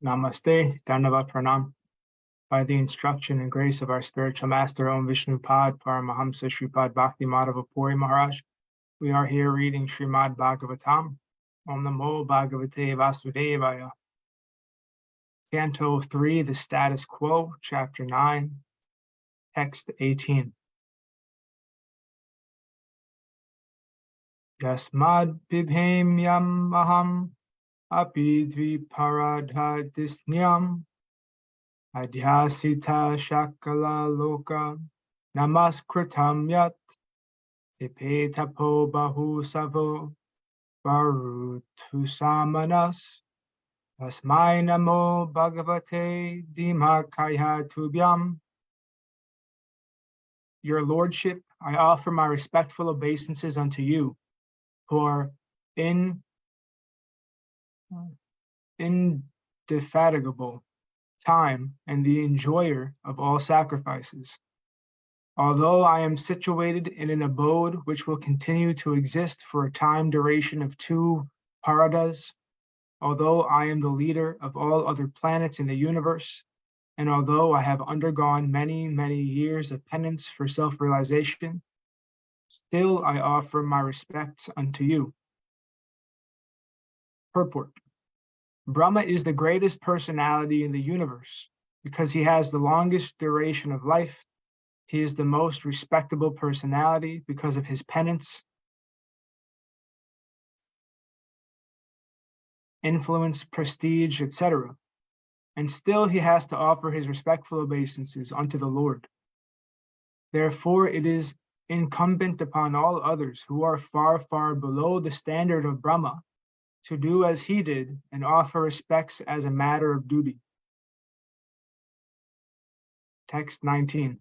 Namaste, Dandavat Pranam. By the instruction and grace of our spiritual master, Om Vishnupad Paramahamsa Shripad Bhakti Madhava Puri Maharaj, we are here reading Srimad Bhagavatam. Om Namo Bhagavate Vasudevaya. Canto 3, the Status Quo, Chapter 9, Text 18. Yasmad Bibhem Yam Aham Api Dviparadha Disnyam Adhyasita Shakala Loka Namaskritam Yat Ipetapo Bahu Savo Varutusamanas Tasmai Namo Bhagavate Dimakaya Tubhyam. Your Lordship, I offer my respectful obeisances unto you, who are indefatigable time and the enjoyer of all sacrifices. Although I am situated in an abode which will continue to exist for a time duration of 2 paradas, although I am the leader of all other planets in the universe, and although I have undergone many, many years of penance for self-realization, still I offer my respects unto you. Purport. Brahmā is the greatest personality in the universe because he has the longest duration of life. He is the most respectable personality because of his penance, influence, prestige, etc. And still he has to offer his respectful obeisances unto the Lord. Therefore, it is incumbent upon all others who are far, far below the standard of Brahmā to do as he did and offer respects as a matter of duty. Text 19.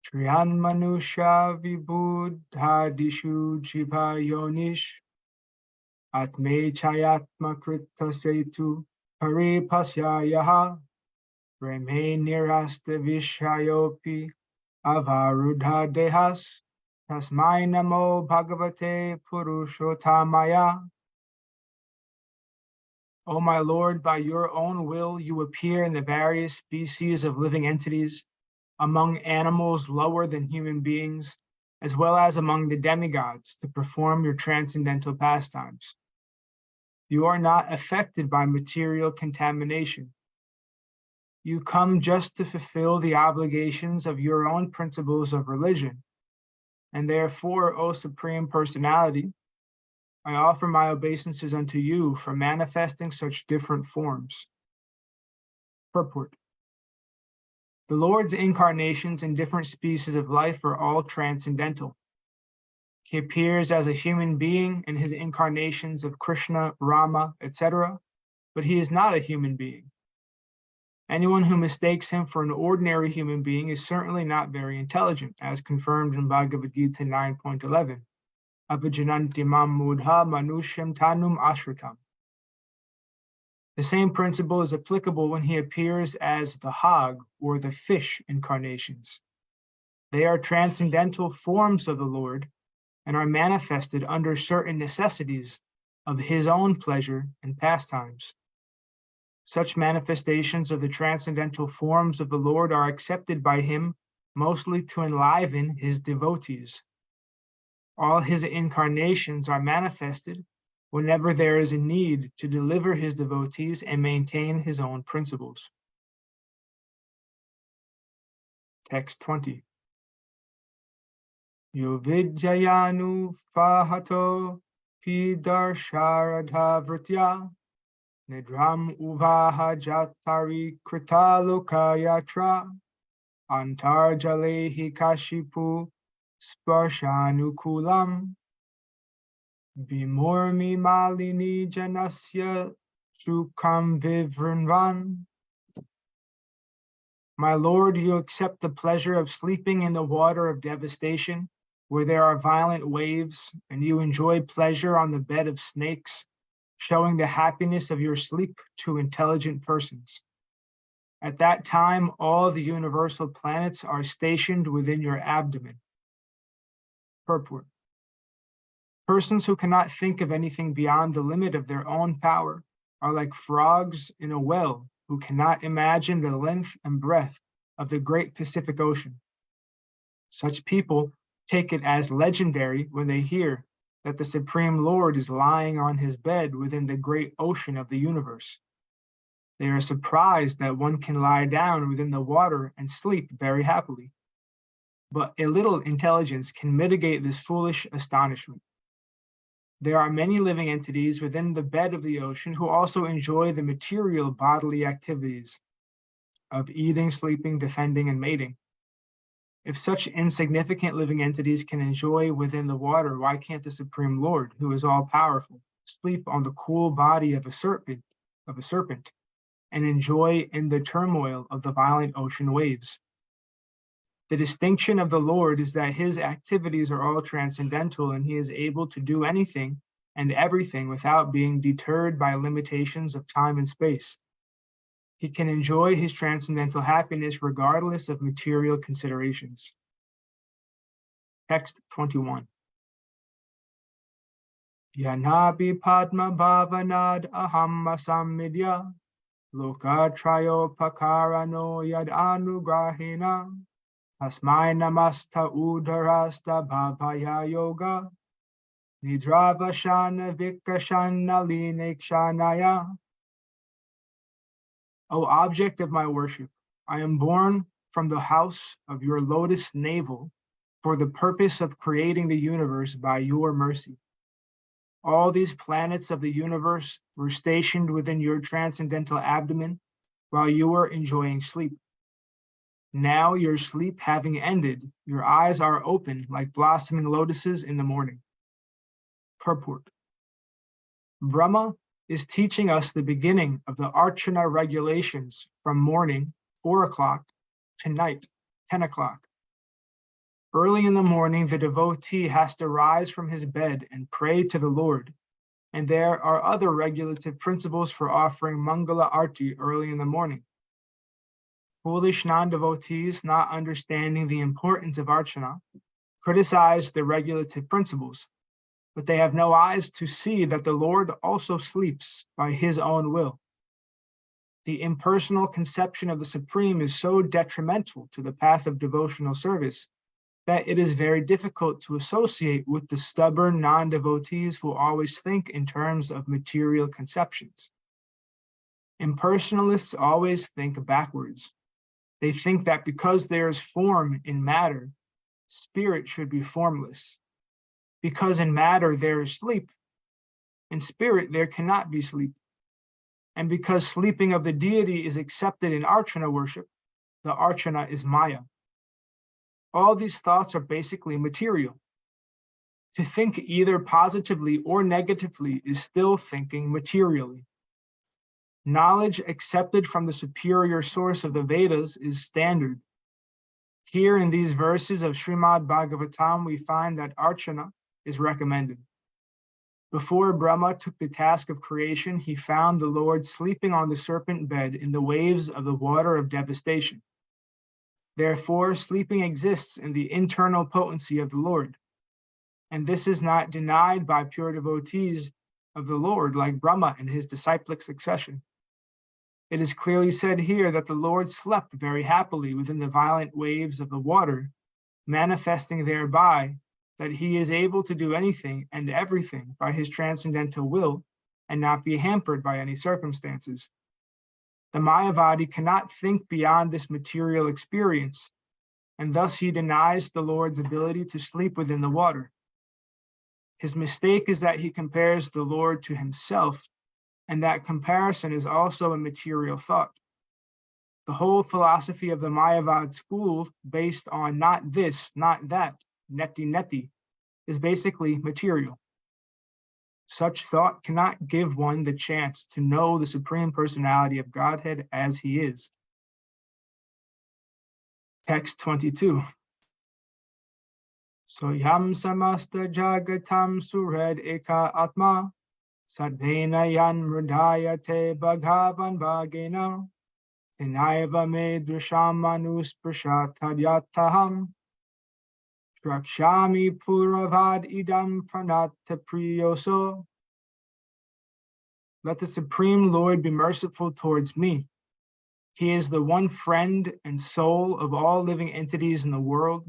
Triyan manusha vibudhadishu jiva yonish atme chayatma krita setu paripasyayaha reme nirasta vishayopi avarudha dehas tasmai namo bhagavate purushottamaya. O my Lord, by your own will you appear in the various species of living entities, among animals lower than human beings, as well as among the demigods to perform your transcendental pastimes. You are not affected by material contamination. You come just to fulfill the obligations of your own principles of religion, and therefore, O Supreme Personality, I offer my obeisances unto you for manifesting such different forms. Purport. The Lord's incarnations in different species of life are all transcendental. He appears as a human being in his incarnations of Krishna, Rama, etc., but he is not a human being. Anyone who mistakes him for an ordinary human being is certainly not very intelligent, as confirmed in Bhagavad Gita 9.11. Avijananti mam mudha manushyam tanum ashritam. The same principle is applicable when he appears as the hog or the fish incarnations. They are transcendental forms of the Lord and are manifested under certain necessities of his own pleasure and pastimes. Such manifestations of the transcendental forms of the Lord are accepted by him mostly to enliven his devotees. All his incarnations are manifested whenever there is a need to deliver his devotees and maintain his own principles. Text 20. Yo vidyayanu fahato pidarsharadha vritya nidram uvaha jatari kritalokayatra antarjalehi kashipu sparshanukulam bimormi malini janasya sukam vivrinvan. My Lord, you accept the pleasure of sleeping in the water of devastation where there are violent waves, and you enjoy pleasure on the bed of snakes, showing the happiness of your sleep to intelligent persons. At that time, all the universal planets are stationed within your abdomen. Purport. Persons who cannot think of anything beyond the limit of their own power are like frogs in a well who cannot imagine the length and breadth of the great Pacific Ocean. Such people take it as legendary when they hear that the Supreme Lord is lying on his bed within the great ocean of the universe. They are surprised that one can lie down within the water and sleep very happily. But a little intelligence can mitigate this foolish astonishment. There are many living entities within the bed of the ocean who also enjoy the material bodily activities of eating, sleeping, defending, and mating. If such insignificant living entities can enjoy within the water, why can't the Supreme Lord, who is all-powerful, sleep on the cool body of a serpent, and enjoy in the turmoil of the violent ocean waves? The distinction of the Lord is that his activities are all transcendental and he is able to do anything and everything without being deterred by limitations of time and space. He can enjoy his transcendental happiness regardless of material considerations. Text 21. Yanabi Padma Bhavanad Aham Asamidya Lokatrayo Pakarano Yad Anugrahina Asmai Namasta Udarasta Bhavaya Yoga Nidravashana Vikashana Linekshanaya. O object of my worship, I am born from the house of your lotus navel for the purpose of creating the universe by your mercy. All these planets of the universe were stationed within your transcendental abdomen while you were enjoying sleep. Now, your sleep having ended, your eyes are open like blossoming lotuses in the morning. Purport. Brahma is teaching us the beginning of the Archana regulations from morning, 4 o'clock, to night, 10 o'clock. Early in the morning, the devotee has to rise from his bed and pray to the Lord. And there are other regulative principles for offering Mangala Arti early in the morning. Foolish non-devotees, not understanding the importance of Archana, criticize the regulative principles, but they have no eyes to see that the Lord also sleeps by his own will. The impersonal conception of the Supreme is so detrimental to the path of devotional service that it is very difficult to associate with the stubborn non-devotees who always think in terms of material conceptions. Impersonalists always think backwards. They think that because there is form in matter, spirit should be formless. Because in matter there is sleep, in spirit there cannot be sleep. And because sleeping of the deity is accepted in Archana worship, the Archana is Maya. All these thoughts are basically material. To think either positively or negatively is still thinking materially. Knowledge accepted from the superior source of the Vedas is standard. Here in these verses of Srimad Bhagavatam, we find that Archana is recommended. Before Brahma took the task of creation, he found the Lord sleeping on the serpent bed in the waves of the water of devastation. Therefore, sleeping exists in the internal potency of the Lord. And this is not denied by pure devotees of the Lord like Brahma and his disciplic succession. It is clearly said here that the Lord slept very happily within the violent waves of the water, manifesting thereby that he is able to do anything and everything by his transcendental will and not be hampered by any circumstances. The Mayavadi cannot think beyond this material experience, and thus he denies the Lord's ability to sleep within the water. His mistake is that he compares the Lord to himself, and that comparison is also a material thought. The whole philosophy of the Mayavad school, based on not this, not that, neti, is basically material. Such thought cannot give one the chance to know the Supreme Personality of Godhead as he is. Text 22. Soyam samasta jagatam sured eka atma sadvena yan mridayate bhagavan bhagena tinaiva me drisham manusprshat tadyataham Rakshami Puravad Idam Pranata Priyoso. Let the Supreme Lord be merciful towards me. He is the one friend and soul of all living entities in the world,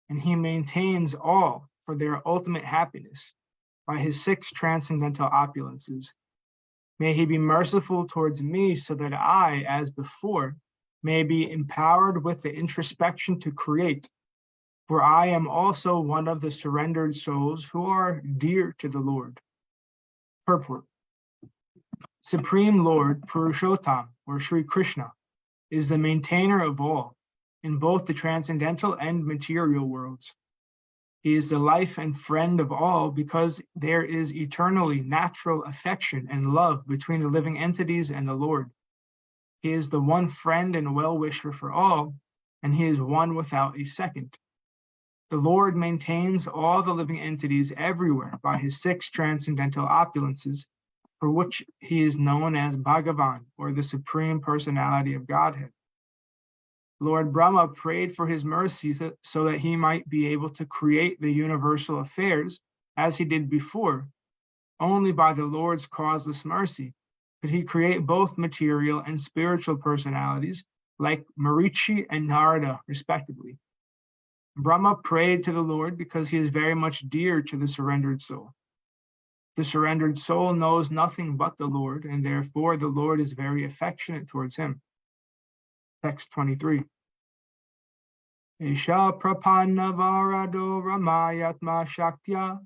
and he maintains all for their ultimate happiness by his 6 transcendental opulences. May he be merciful towards me so that I, as before, may be empowered with the introspection to create, for I am also one of the surrendered souls who are dear to the Lord. Purport. Supreme Lord Purushottam, or Sri Krishna, is the maintainer of all, in both the transcendental and material worlds. He is the life and friend of all because there is eternally natural affection and love between the living entities and the Lord. He is the one friend and well-wisher for all, and he is one without a second. The Lord maintains all the living entities everywhere by his 6 transcendental opulences, for which he is known as Bhagavan, or the Supreme Personality of Godhead. Lord Brahma prayed for his mercy so that he might be able to create the universal affairs as he did before. Only by the Lord's causeless mercy could he create both material and spiritual personalities like Marichi and Narada, respectively. Brahma prayed to the Lord because he is very much dear to the surrendered soul. The surrendered soul knows nothing but the Lord, and therefore the Lord is very affectionate towards him. Text 23. Esha prapanna varado ramayatma shaktya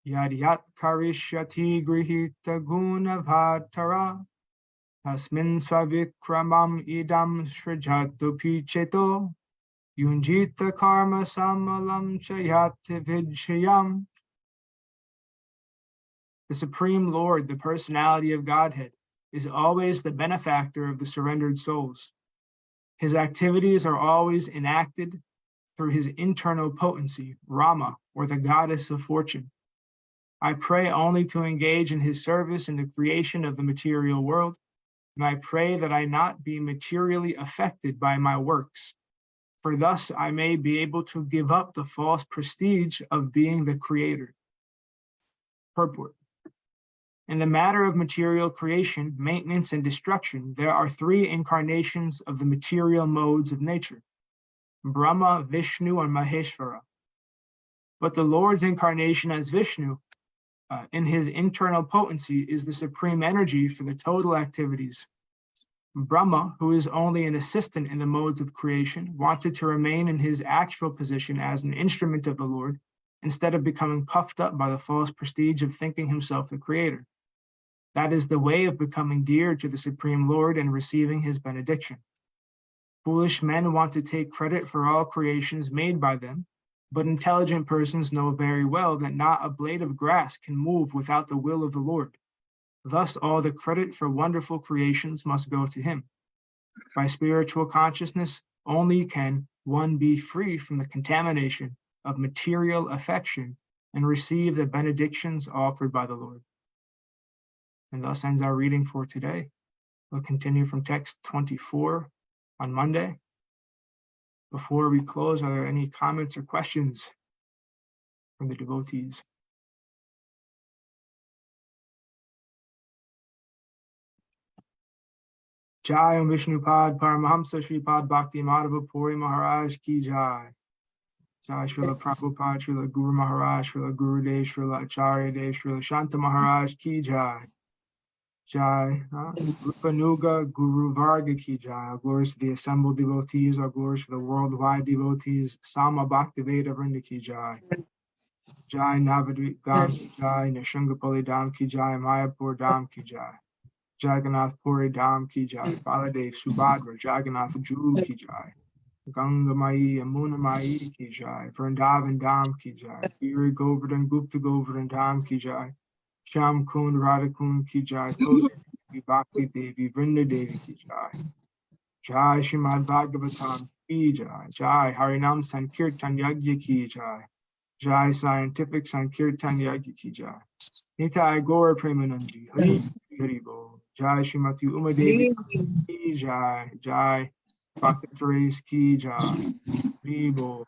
yadyat karishyati grihita guna vatara tasmin svavikramam idam shrajatu picheto yunjita karma samalam chayati vijayam. The Supreme Lord, the Personality of Godhead, is always the benefactor of the surrendered souls. His activities are always enacted through his internal potency, Rama, or the goddess of fortune. I pray only to engage in his service in the creation of the material world, and I pray that I not be materially affected by my works, for thus I may be able to give up the false prestige of being the creator. Purport. In the matter of material creation, maintenance, and destruction, there are 3 incarnations of the material modes of nature: Brahma, Vishnu, and Maheshvara. But the Lord's incarnation as Vishnu, in his internal potency, is the supreme energy for the total activities. Brahma, who is only an assistant in the modes of creation, wanted to remain in his actual position as an instrument of the Lord, instead of becoming puffed up by the false prestige of thinking himself the creator. That is the way of becoming dear to the Supreme Lord and receiving his benediction. Foolish men want to take credit for all creations made by them, but intelligent persons know very well that not a blade of grass can move without the will of the Lord. Thus, all the credit for wonderful creations must go to him. By spiritual consciousness, only can one be free from the contamination of material affection and receive the benedictions offered by the Lord. And thus ends our reading for today. We'll continue from text 24 on Monday. Before we close, are there any comments or questions from the devotees? Jai Om Vishnupad Paramahamsa Shripad Bhakti Madhava Puri Maharaj Ki Jai. Jai Srila Prabhupada, Srila Guru Maharaj, Srila Guru Dev, Srila Acharya Dev, Srila Shanta Maharaj Ki Jai. Jai Rupanuga Guru Varga Ki Jai. Our glories to the assembled devotees, our glories to the worldwide devotees. Sama Bhaktiveda Vrinda Ki Jai. Jai Navadvip Dham Ki Jai. Nishangapali Dham Ki Jai. Mayapur Dham Ki Jai. Jagannath Puri Dham Ki Jai. Baladev Subhadra Jagannath Jul Ki Jai. Ganga Mai Yamuna Mai Ki Jai. Vrindavan Dham Ki Jai. Giri Govardhan Gupta Govardhan Dham Ki Jai. Sham Kund Radha Kund Ki Jai. Tulsi Devi Bhakti Devi Vrinda Devi Ki Jai. Jai Srimad Bhagavatam Ki Jai. Jai Harinam Sankirtan Yagya Ki Jai. Jai Scientific Sankirtan Yagya Ki Jai. Nitai Gaur Premanandi Hari Hari Bol. Jai Srimati Uma Devi Ki Jai. Jai Bhakti Therese Ki Jai. Hari Bol.